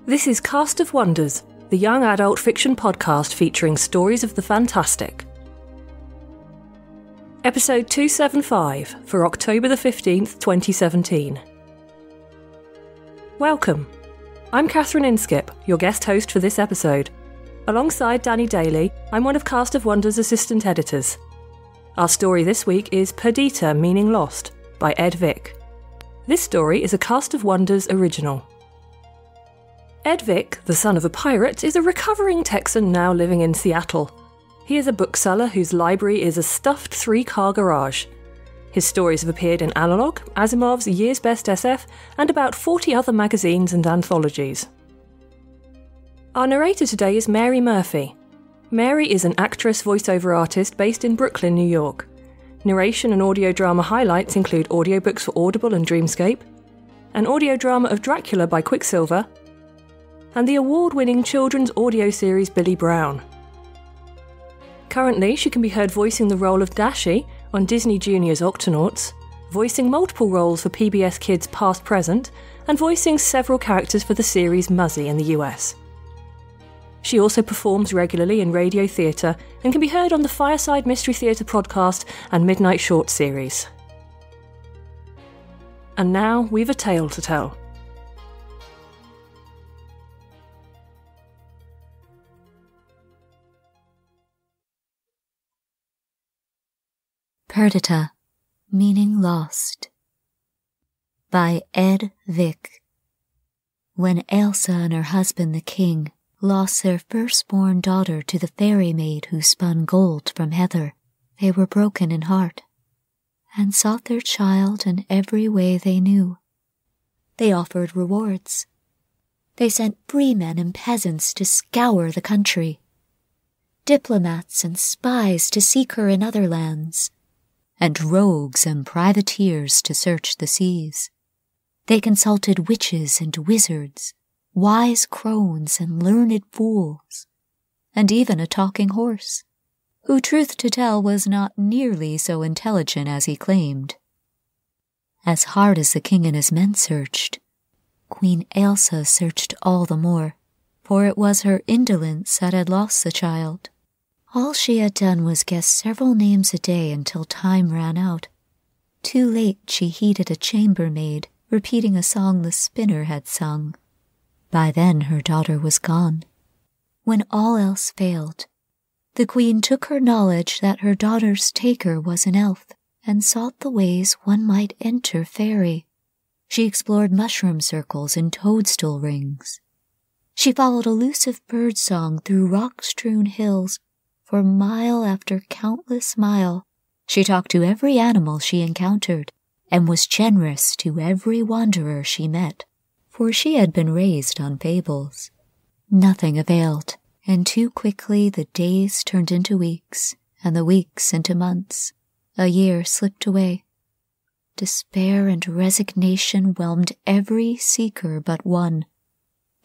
This is Cast of Wonders, the young adult fiction podcast featuring stories of the fantastic. Episode 275 for October the 15th, 2017. Welcome. I'm Catherine Inskip, your guest host for this episode. Alongside Danny Daly, I'm one of Cast of Wonders' assistant editors. Our story this week is Pedita, Meaning Lost, by Ed Vick. This story is a Cast of Wonders original. Ed Vick, the son of a pirate, is a recovering Texan now living in Seattle. He is a bookseller whose library is a stuffed 3-car garage. His stories have appeared in Analog, Asimov's Year's Best SF, and about 40 other magazines and anthologies. Our narrator today is Mary Murphy. Mary is an actress voiceover artist based in Brooklyn, New York. Narration and audio drama highlights include audiobooks for Audible and Dreamscape, an audio drama of Dracula by Quicksilver, and the award-winning children's audio series Billy Brown. Currently, she can be heard voicing the role of Dashi on Disney Junior's Octonauts, voicing multiple roles for PBS Kids Past Present, and voicing several characters for the series Muzzy in the US. She also performs regularly in radio theatre and can be heard on the Fireside Mystery Theatre podcast and Midnight Short series. And now we've a tale to tell. Pedita, Meaning Lost, by Ed Vick. When Elsa and her husband the king lost their firstborn daughter to the fairy maid who spun gold from heather, they were broken in heart, and sought their child in every way they knew. They offered rewards. They sent freemen and peasants to scour the country, diplomats and spies to seek her in other lands, and rogues and privateers to search the seas. They consulted witches and wizards, wise crones and learned fools, and even a talking horse, who, truth to tell, was not nearly so intelligent as he claimed. As hard as the king and his men searched, Queen Elsa searched all the more, for it was her indolence that had lost the child. All she had done was guess several names a day until time ran out. Too late she heeded a chambermaid repeating a song the spinner had sung. By then her daughter was gone. When all else failed, the queen took her knowledge that her daughter's taker was an elf and sought the ways one might enter fairy. She explored mushroom circles and toadstool rings. She followed elusive bird song through rock-strewn hills. For mile after countless mile, she talked to every animal she encountered, and was generous to every wanderer she met, for she had been raised on fables. Nothing availed, and too quickly the days turned into weeks, and the weeks into months. A year slipped away. Despair and resignation whelmed every seeker but one.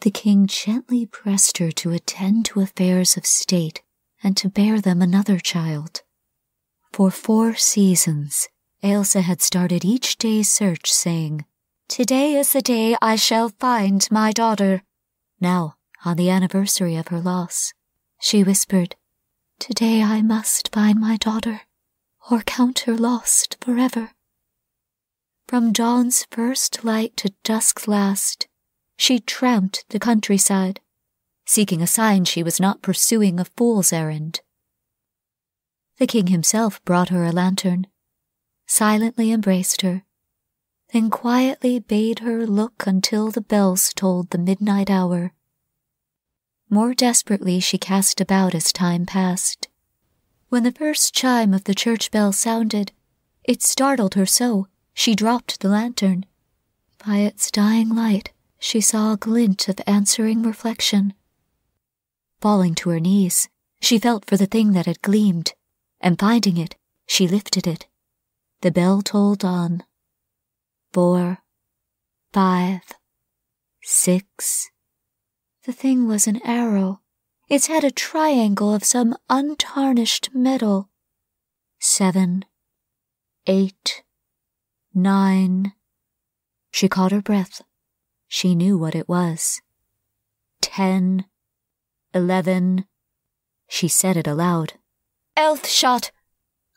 The king gently pressed her to attend to affairs of state, and to bear them another child. For 4 seasons, Elsa had started each day's search, saying, "Today is the day I shall find my daughter." Now, on the anniversary of her loss, she whispered, "Today I must find my daughter, or count her lost forever." From dawn's first light to dusk's last, she tramped the countryside, seeking a sign she was not pursuing a fool's errand. The king himself brought her a lantern, silently embraced her, then quietly bade her look until the bells tolled the midnight hour. More desperately she cast about as time passed. When the first chime of the church bell sounded, it startled her so she dropped the lantern. By its dying light, she saw a glint of answering reflection. Falling to her knees, she felt for the thing that had gleamed, and finding it, she lifted it. The bell tolled on. 4, 5, 6. The thing was an arrow. Its head a triangle of some untarnished metal. 7, 8, 9. She caught her breath. She knew what it was. 10, 11. She said it aloud. 11th shot!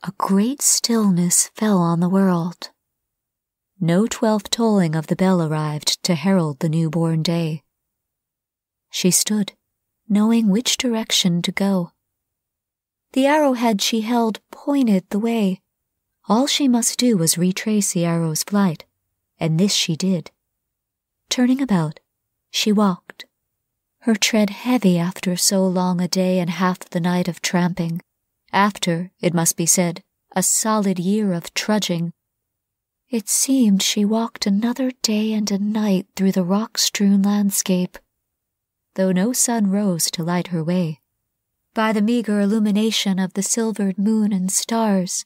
A great stillness fell on the world. No 12th tolling of the bell arrived to herald the newborn day. She stood, knowing which direction to go. The arrowhead she held pointed the way. All she must do was retrace the arrow's flight, and this she did. Turning about, she walked, her tread heavy after so long a day and half the night of tramping, after, it must be said, a solid year of trudging. It seemed she walked another day and a night through the rock-strewn landscape, though no sun rose to light her way. By the meager illumination of the silvered moon and stars,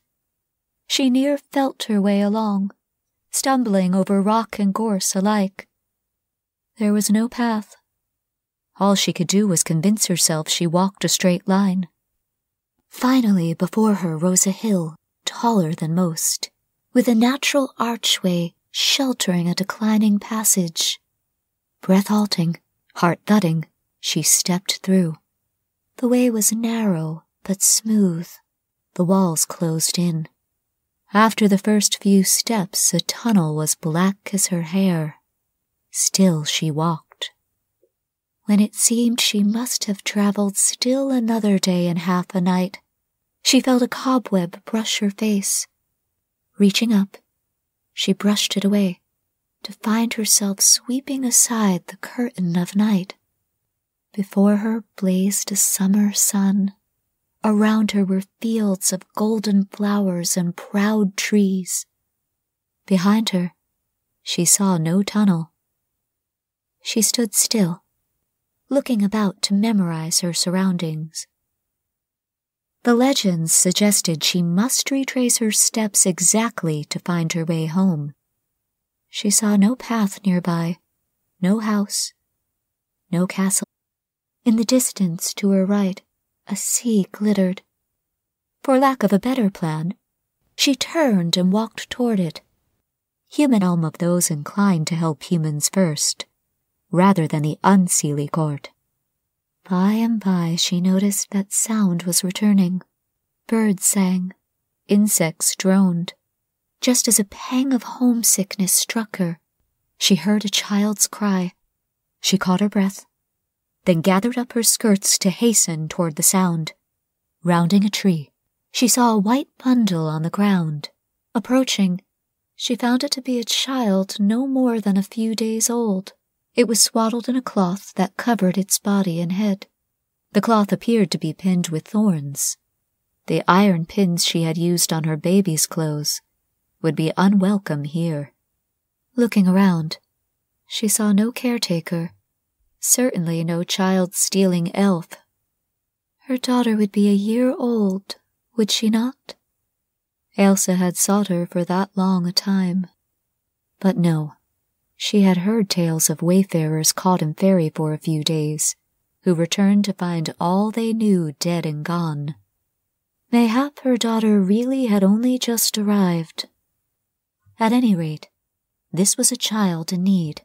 she near felt her way along, stumbling over rock and gorse alike. There was no path. All she could do was convince herself she walked a straight line. Finally, before her rose a hill, taller than most, with a natural archway sheltering a declining passage. Breath halting, heart thudding, she stepped through. The way was narrow but smooth, the walls closed in. After the first few steps, a tunnel was black as her hair. Still she walked. When it seemed she must have traveled still another day and half a night, she felt a cobweb brush her face. Reaching up, she brushed it away, to find herself sweeping aside the curtain of night. Before her blazed a summer sun. Around her were fields of golden flowers and proud trees. Behind her, she saw no tunnel. She stood still, looking about to memorize her surroundings. The legends suggested she must retrace her steps exactly to find her way home. She saw no path nearby, no house, no castle. In the distance to her right, a sea glittered. For lack of a better plan, she turned and walked toward it. Human elm of those inclined to help humans first, rather than the unseelie court. By and by she noticed that sound was returning. Birds sang, insects droned. Just as a pang of homesickness struck her, she heard a child's cry. She caught her breath, then gathered up her skirts to hasten toward the sound. Rounding a tree, she saw a white bundle on the ground. Approaching, she found it to be a child no more than a few days old. It was swaddled in a cloth that covered its body and head. The cloth appeared to be pinned with thorns. The iron pins she had used on her baby's clothes would be unwelcome here. Looking around, she saw no caretaker, certainly no child-stealing elf. Her daughter would be a year old, would she not? Elsa had sought her for that long a time. But no, she had heard tales of wayfarers caught in ferry for a few days, who returned to find all they knew dead and gone. Mayhap her daughter really had only just arrived. At any rate, this was a child in need,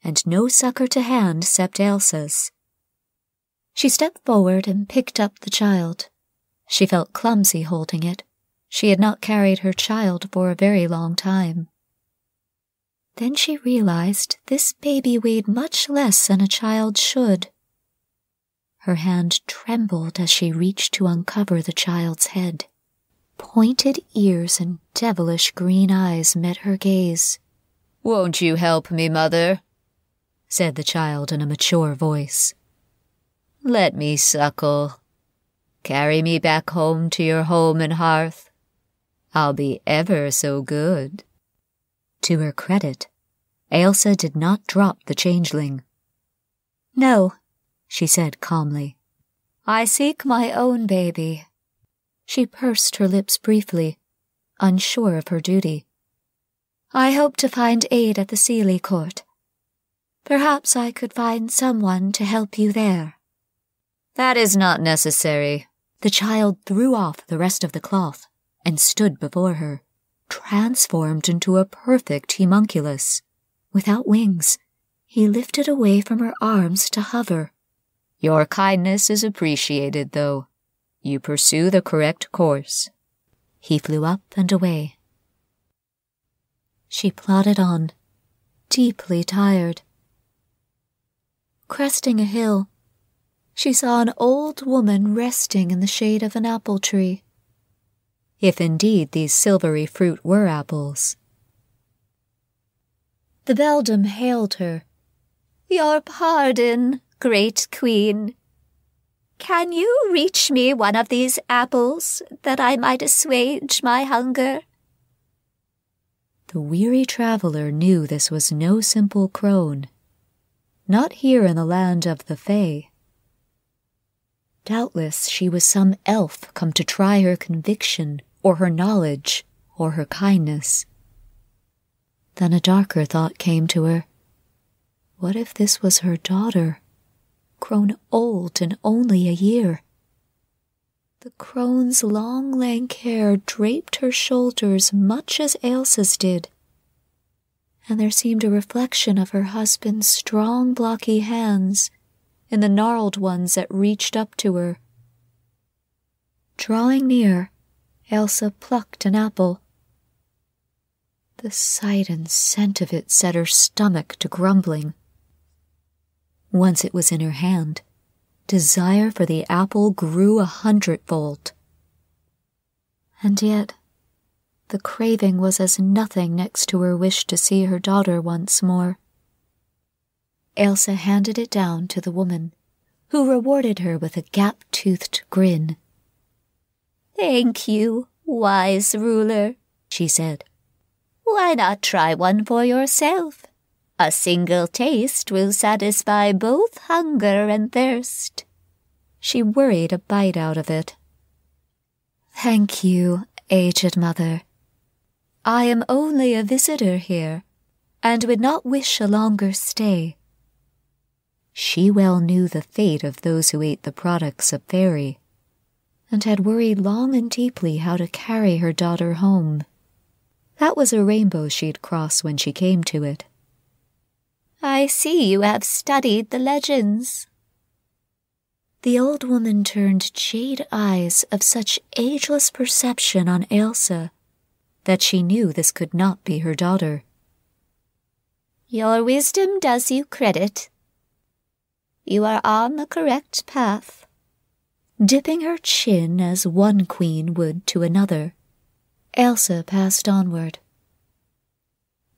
and no succor to hand except Elsa's. She stepped forward and picked up the child. She felt clumsy holding it. She had not carried her child for a very long time. Then she realized this baby weighed much less than a child should. Her hand trembled as she reached to uncover the child's head. Pointed ears and devilish green eyes met her gaze. "Won't you help me, Mother?" said the child in a mature voice. "Let me suckle. Carry me back home to your home and hearth. I'll be ever so good." To her credit, Ailsa did not drop the changeling. "No," she said calmly. "I seek my own baby." She pursed her lips briefly, unsure of her duty. "I hope to find aid at the Seelie Court. Perhaps I could find someone to help you there." "That is not necessary." The child threw off the rest of the cloth and stood before her, transformed into a perfect homunculus. Without wings, He lifted away from her arms to hover. Your kindness is appreciated, though. You pursue the correct course. He flew up and away. She plodded on, deeply tired. Cresting a hill, she saw an old woman resting in the shade of an apple tree. If indeed these silvery fruit were apples. The beldam hailed her. Your pardon, great queen. Can you reach me one of these apples, that I might assuage my hunger? The weary traveler knew this was no simple crone, not here in the land of the Fae. Doubtless she was some elf come to try her conviction, or her knowledge, or her kindness. Then a darker thought came to her. What if this was her daughter, grown old in only a year? The crone's long lank hair draped her shoulders much as Ailsa's did, and there seemed a reflection of her husband's strong blocky hands in the gnarled ones that reached up to her. Drawing near, Ailsa plucked an apple. The sight and scent of it set her stomach to grumbling. Once it was in her hand, desire for the apple grew 100-fold. And yet, the craving was as nothing next to her wish to see her daughter once more. Ailsa handed it down to the woman, who rewarded her with a gap-toothed grin. Thank you, wise ruler, she said. Why not try one for yourself? A single taste will satisfy both hunger and thirst. She worried a bite out of it. Thank you, aged mother. I am only a visitor here, and would not wish a longer stay. She well knew the fate of those who ate the products of fairy, and had worried long and deeply how to carry her daughter home. That was a rainbow she'd cross when she came to it. I see you have studied the legends. The old woman turned jade eyes of such ageless perception on Ailsa that she knew this could not be her daughter. Your wisdom does you credit. You are on the correct path. Dipping her chin as one queen would to another, Ailsa passed onward.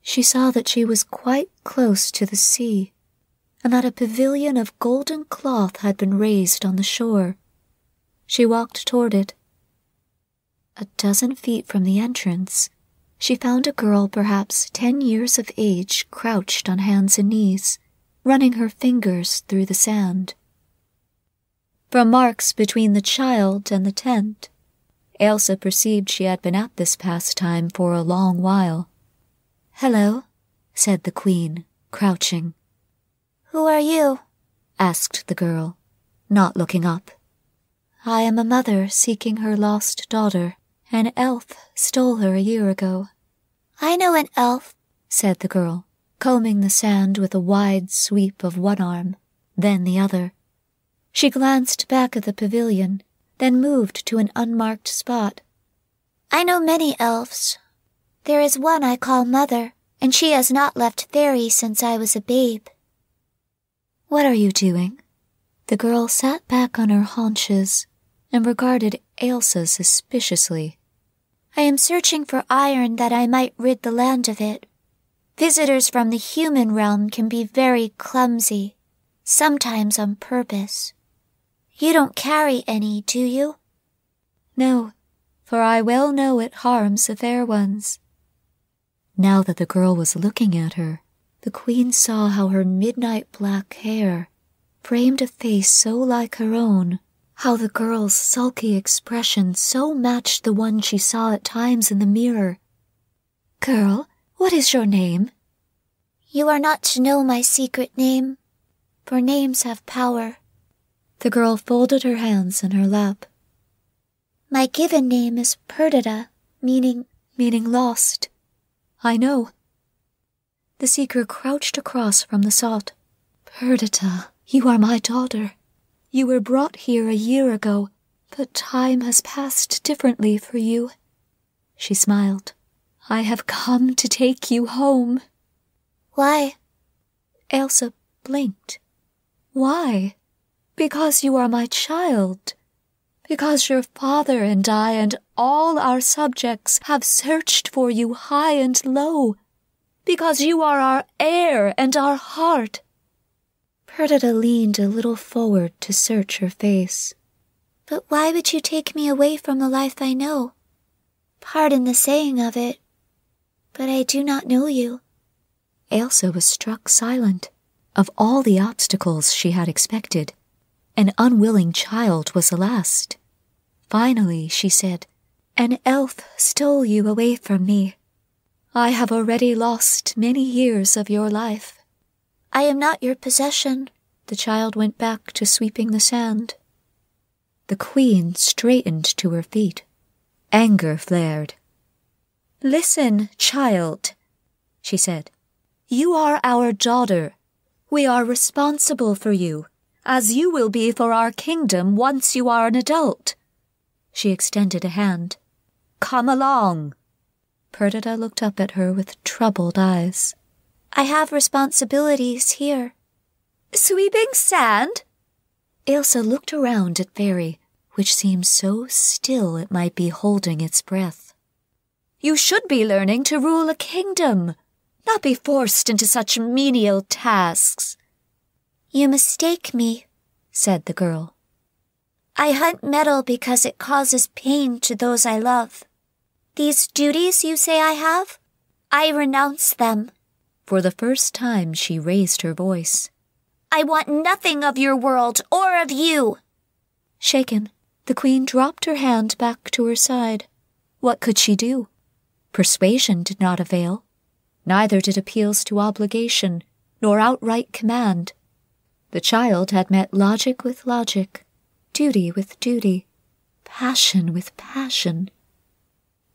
She saw that she was quite close to the sea, and that a pavilion of golden cloth had been raised on the shore. She walked toward it. A dozen feet from the entrance, she found a girl perhaps 10 years of age crouched on hands and knees, running her fingers through the sand. From marks between the child and the tent, Ailsa perceived she had been at this pastime for a long while. "Hello," said the queen, crouching. Who are you? asked the girl, not looking up. I am a mother seeking her lost daughter. An elf stole her a year ago. I know an elf, said the girl, combing the sand with a wide sweep of one arm, then the other. She glanced back at the pavilion, then moved to an unmarked spot. I know many elves. There is one I call Mother, and she has not left Fairy since I was a babe. What are you doing? The girl sat back on her haunches and regarded Ailsa suspiciously. I am searching for iron that I might rid the land of it. Visitors from the human realm can be very clumsy, sometimes on purpose. You don't carry any, do you? No, for I well know it harms the fair ones. Now that the girl was looking at her, the queen saw how her midnight black hair framed a face so like her own, how the girl's sulky expression so matched the one she saw at times in the mirror. Girl, what is your name? You are not to know my secret name, for names have power. The girl folded her hands in her lap. My given name is Pedita, meaning lost. I know. The seeker crouched across from the salt. Perdita, you are my daughter. You were brought here a year ago, but time has passed differently for you. She smiled. I have come to take you home. Why? Elsa blinked. Why? Because you are my child. Because your father and I and all our subjects have searched for you high and low. Because you are our air and our heart. Perdita leaned a little forward to search her face. But why would you take me away from the life I know? Pardon the saying of it, but I do not know you. Elsa was struck silent. Of all the obstacles she had expected, an unwilling child was the last. Finally, she said, An elf stole you away from me. I have already lost many years of your life. I am not your possession. The child went back to sweeping the sand. The queen straightened to her feet. Anger flared. Listen, child, she said. You are our daughter. We are responsible for you, as you will be for our kingdom once you are an adult. She extended a hand. Come along. Perdita looked up at her with troubled eyes. I have responsibilities here. Sweeping sand? Elsa looked around at Fairy, which seemed so still it might be holding its breath. You should be learning to rule a kingdom, not be forced into such menial tasks. You mistake me, said the girl. I hunt metal because it causes pain to those I love. These duties you say I have, I renounce them. For the first time she raised her voice. I want nothing of your world or of you. Shaken, the queen dropped her hand back to her side. What could she do? Persuasion did not avail. Neither did appeals to obligation, nor outright command. The child had met logic with logic, duty with duty, passion with passion.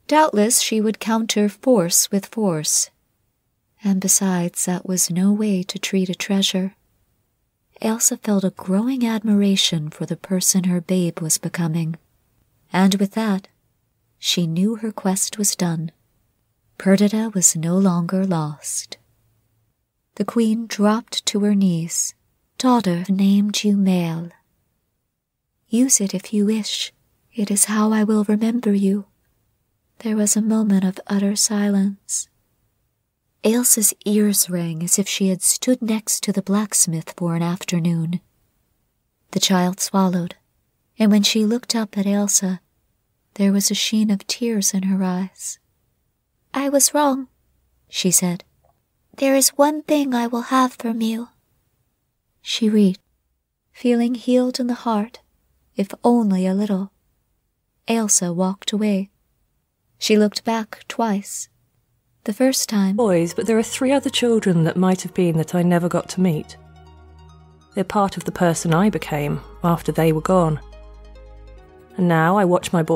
Doubtless she would counter force with force. And besides, that was no way to treat a treasure. Elsa felt a growing admiration for the person her babe was becoming. And with that, she knew her quest was done. Perdita was no longer lost. The queen dropped to her knees. Daughter named you Mel. Use it if you wish. It is how I will remember you. There was a moment of utter silence. Elsa's ears rang as if she had stood next to the blacksmith for an afternoon. The child swallowed, and when she looked up at Elsa, there was a sheen of tears in her eyes. I was wrong, she said. There is one thing I will have from you. She reached, feeling healed in the heart, if only a little. Elsa walked away. She looked back twice. The first time... Boys, but there are 3 other children that might have been that I never got to meet. They're part of the person I became after they were gone. And now I watch my boys